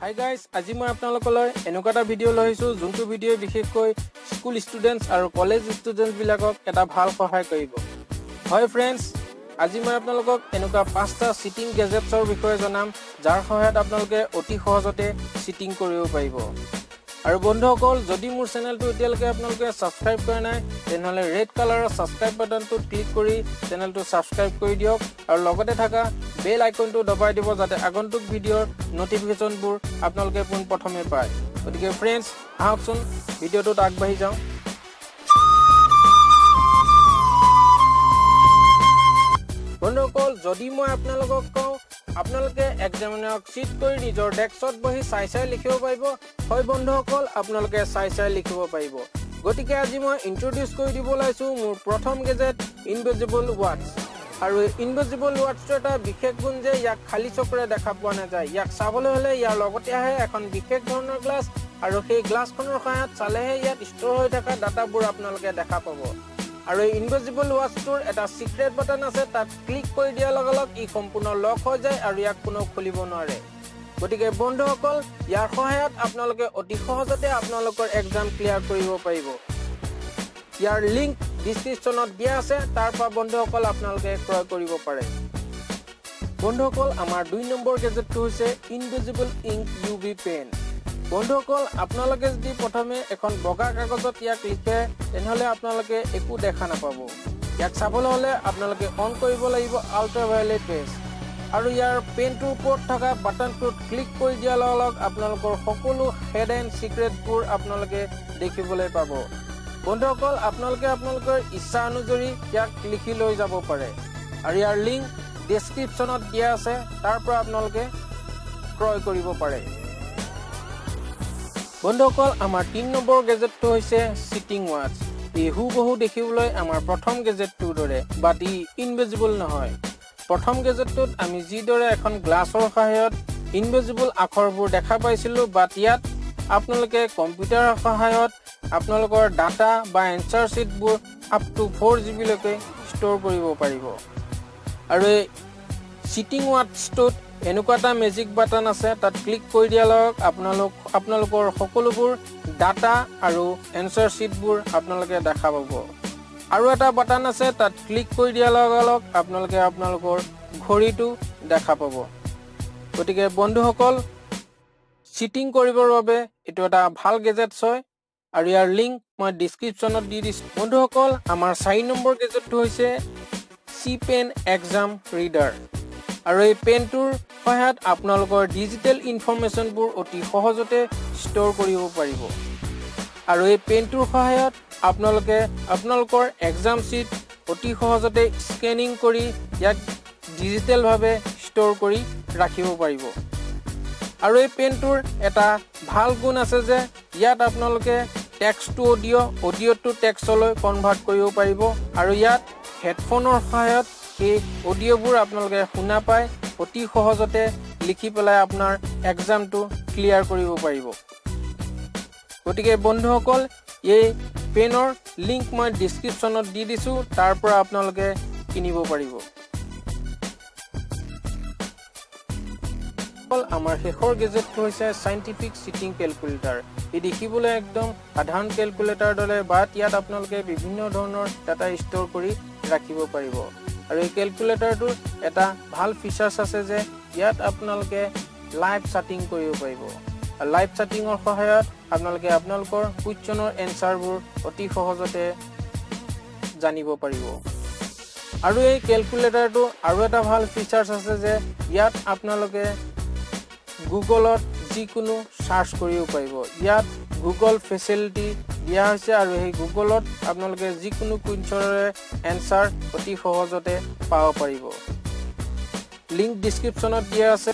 Hi guys, আজি মই আপোনালোকলৈ এনেকুৱা এটা ভিডিঅ' লৈ আহিছো যোনটো ভিডিঅ' বিশেষকৈ স্কুল ষ্টুডেন্টছ আৰু কলেজ ষ্টুডেন্টছ বিলাকক এটা ভাল সহায় কৰিব। হয় ফ্ৰেণ্ডছ, আজি মই আপোনালোকক এনেকুৱা 5টা সিটিং গেজেটছৰ বিষয়ে জনাম যাৰ সহায়ত আপোনালোকে অতি সহজতে সিটিং কৰিব পাৰিব। আৰু বন্ধুসকল, যদি মোৰ চেনেলটো এতিয়ালৈকে আপোনালোকে সাবস্ক্ৰাইব কৰা নাই তেনেহলে ৰেড কালাৰৰ সাবস্ক্ৰাইব বাটনটোত ক্লিক কৰি চেনেলটো সাবস্ক্ৰাইব কৰি দিয়ক আৰু লগতে থকা বেল আইকনটো দবাই দিব যাতে আগন্তুক ভিডিঅ'ৰ নটিফিকেশনবোৰ আপোনালোকে পোনপ্ৰথমে পায়। গতিকে ফ্ৰেণ্ডছ, আহকচোন ভিডিঅ'টোত আগবাঢ়ি যাওঁ। বন্ধুসকল, যদি মই আপোনালোকক কওঁ আপোনালোকে এক্সামিনাৰক চিট কৰি নিজৰ ডেস্কত বহি চাই লিখিব পাৰিব, হয় বন্ধুসকল, আপোনালোকে চাই লিখিব পাৰিব। গতিকে আজি মই ইন্ট্ৰডিউচ কৰি দিব লাইছো মোৰ প্ৰথম গেজেট ইনভিজিবল ৱাটচ। আৰু ইনভিজিবল ৱাটচটো এটা বিশেষ গুণ যে ইয়াক খালী চকুৰে দেখা পোৱা নাযায়। ইয়াক চাবলৈ হ'লে ইয়াৰ লগতে আহে এখন বিশেষ ধৰণৰ গ্লাছ আৰু সেই গ্লাছখনৰ সহায়ত চালেহে ইয়াত ষ্ট'ৰ হৈ থকা ডাটাবোৰ আপোনালোকে দেখা পাব। আৰু এই ইনভিজিবল ৱাটচটোৰ এটা সিক্ৰেট বাটন আছে, তাত ক্লিক কৰি দিয়াৰ লগে লগে ই সম্পূৰ্ণ লক হৈ যায় আৰু ইয়াক কোনো খুলিব নোৱাৰে। গতিকে বন্ধুসকল, ইয়াৰ সহায়ত আপোনালোকে অতি সহজতে আপোনালোকৰ এক্সাম ক্লিয়াৰ কৰিব পাৰিব। ইয়াৰ লিংক ডিসক্ৰিপচনত দিয়া আছে, তাৰ পৰা বন্ধুসকল আপোনালোকে ক্ৰয় কৰিব পাৰে। বন্ধুসকল, আমাৰ 2 নম্বৰ গেজেটটো হৈছে ইনভিজিবল ইংক UV পেন। বন্ধুসকল, আপোনালোকে যদি প্ৰথমে এখন বগা কাগজত ইয়াক লিখে তেনেহলে আপোনালোকে একো দেখা নাপাব। ইয়াক চাবলৈ হ'লে আপোনালোকে অন কৰিব লাগিব আল্ট্ৰাভায়োলেট ৰেজ আৰু ইয়াৰ পেনটোৰ ওপৰত থকা বাটনটোত ক্লিক কৰি দিয়াৰ লগে লগে আপোনালোকৰ সকলো হেড এণ্ড সিক্ৰেটবোৰ আপোনালোকে দেখিবলৈ পাব। বন্ধুসকল, আপোনালোকে আপোনালোকৰ ইচ্ছা অনুসৰি ইয়াক লিখি লৈ যাব পাৰে আৰু ইয়াৰ লিংক ডেছক্ৰিপশ্যনত দিয়া আছে, তাৰ পৰা আপোনালোকে ক্ৰয় কৰিব পাৰে। বন্ধুসকল, আমাৰ 3 নম্বৰ গেজেটটো হৈছে সিটিং ৱাটচ। ই হুবহু দেখিবলৈ আমাৰ প্ৰথম গেজেটটোৰ দৰে, বাট ই ইনভিজিবল নহয়। প্ৰথম গেজেটটোত আমি যিদৰে এখন গ্লাছৰ সহায়ত ইনভিজিবল আখৰবোৰ দেখা পাইছিলোঁ, বাট ইয়াত আপোনালোকে কম্পিউটাৰৰ সহায়ত আপোনালোকৰ ডাটা বা এনচাৰ শ্বীটবোৰ আপ টু 4 GB লৈকে ষ্ট'ৰ কৰিব পাৰিব। আৰু এই সিটিং ৱাটচটোত এনেকুৱা এটা মেজিক বাটন আছে, তাত ক্লিক কৰি দিয়াৰ লগে আপোনালোকৰ সকলোবোৰ ডাটা আৰু এনচাৰ শ্বীটবোৰ আপোনালোকে দেখা পাব। আৰু এটা বাটন আছে, তাত ক্লিক কৰি দিয়াৰ লগে লগে আপোনালোকে আপোনালোকৰ ঘড়ীটো দেখা পাব। গতিকে বন্ধুসকল, সিটিং কৰিবৰ বাবে এইটো এটা ভাল গেজেটছ হয় আৰু ইয়াৰ লিংক মই ডিসক্ৰিপচনত দি দিছোঁ। বন্ধুসকল, আমাৰ 4 নম্বৰ গেজেটটো হৈছে C পেন এক্সাম ৰিডাৰ। আৰু এই পেনটোৰ সহায়ত আপোনালোকৰ ডিজিটেল ইনফৰমেশ্যনবোৰ অতি সহজতে ষ্ট'ৰ কৰিব পাৰিব। আৰু এই পেনটোৰ সহায়ত আপোনালোকে আপোনালোকৰ এক্সাম শ্বীট অতি সহজতে স্কেনিং কৰি ইয়াক ডিজিটেলভাৱে ষ্ট'ৰ কৰি ৰাখিব পাৰিব। আৰু এই পেনটোৰ এটা ভাল গুণ আছে যে ইয়াত আপোনালোকে টেক্সট টু অডিঅ' টু টেক্সটলৈ কনভাৰ্ট কৰিব পাৰিব আৰু ইয়াত হেডফোনৰ সহায়ত এই অডিঅ'বোৰ আপোনালোকে শুনা পাই অতি সহজতে লিখি পেলাই আপোনাৰ এক্সামটো ক্লিয়াৰ কৰিব পাৰিব। গতিকে বন্ধুসকল, এই পেনৰ লিংক মই ডিসক্ৰিপচনত দি দিছোঁ, তাৰ পৰা আপোনালোকে কিনিব পাৰিব। আমাৰ শেষৰ গেজেটটো হৈছে সাইণ্টিফিক সিটিং কেলকুলেটাৰ। ই দেখিবলৈ একদম সাধাৰণ কেলকুলেটাৰ দৰে, বাট ইয়াত আপোনালোকে বিভিন্ন ধৰণৰ ডাটা ষ্ট'ৰ কৰি ৰাখিব পাৰিব। আৰু এই কেলকুলেটাৰটোৰ এটা ভাল ফিচাৰ্ছ আছে যে ইয়াত আপোনালোকে লাইভ চাটিং কৰিব পাৰিব। লাইভ চাটিঙৰ সহায়ত আপোনালোকে আপোনালোকৰ কুৱেশ্যনৰ এনচাৰবোৰ অতি সহজতে জানিব পাৰিব। আৰু এই কেলকুলেটাৰটো আৰু এটা ভাল ফিচাৰ্ছ আছে যে ইয়াত আপোনালোকে গুগলত যিকোনো চাৰ্চ কৰিব পাৰিব। ইয়াত গুগল ফেচিলিটি দিয়া হৈছে আৰু সেই গুগলত আপোনালোকে যিকোনো কুৱেশ্যনৰে এনচাৰ অতি সহজতে পাব পাৰিব। লিংক ডিসক্ৰিপচনত দিয়া আছে।